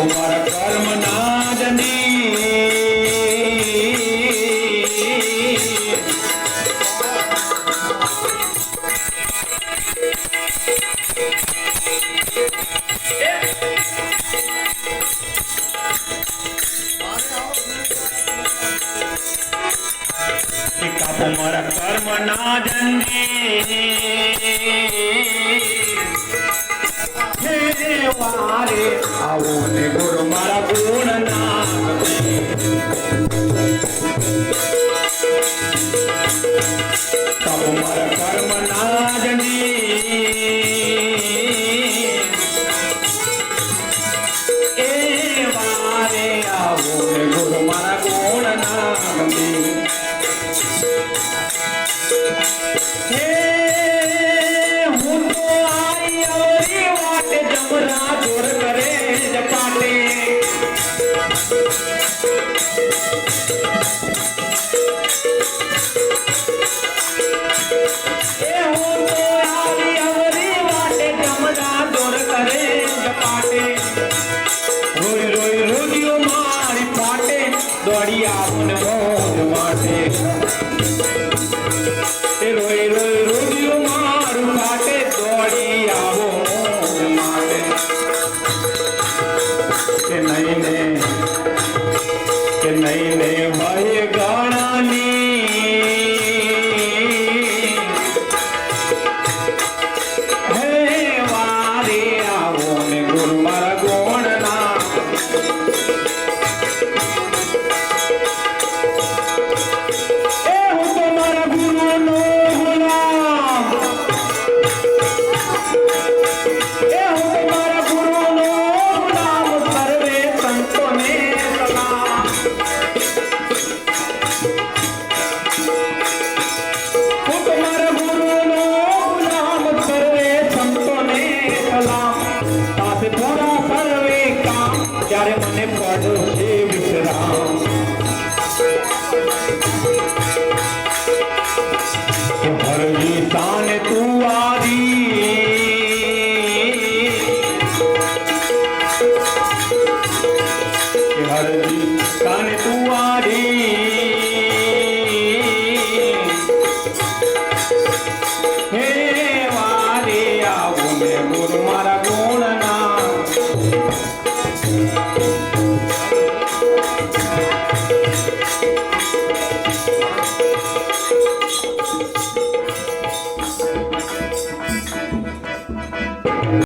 મારા કર્મ ના મારા કર્મ ના જંગે વારે આવો ને ગુરુ મારા ગુણ ના મારા કર્મ ના જંગે એ વારે આવો ને ગુરુ મારા ગુણ ના હું તો આઈ અવરી વાટે જમરા જોર કરે જપાટે હું તો આઈ અવરી વાટે જમરા જોર કરે જપાટે રોઈ રોઈ રોગીઓ મારી પાટે દોડી આવું મોજ માટે રોઈ રોઈ રોગીઓ મારું માટે દોડી આવો માટે કે નહીં ને ભાઈ ગાણાની હે વારે આવો ને ગુરુ મારા ગોણ ના હું તો મારા ગુરુ નો ત્યારે મને પડશે વિશ્રામ હરજી તાને તું આદી હરજી તાને તું આદી હે વારે આવું ને ગુરુ મારા ગુણ ના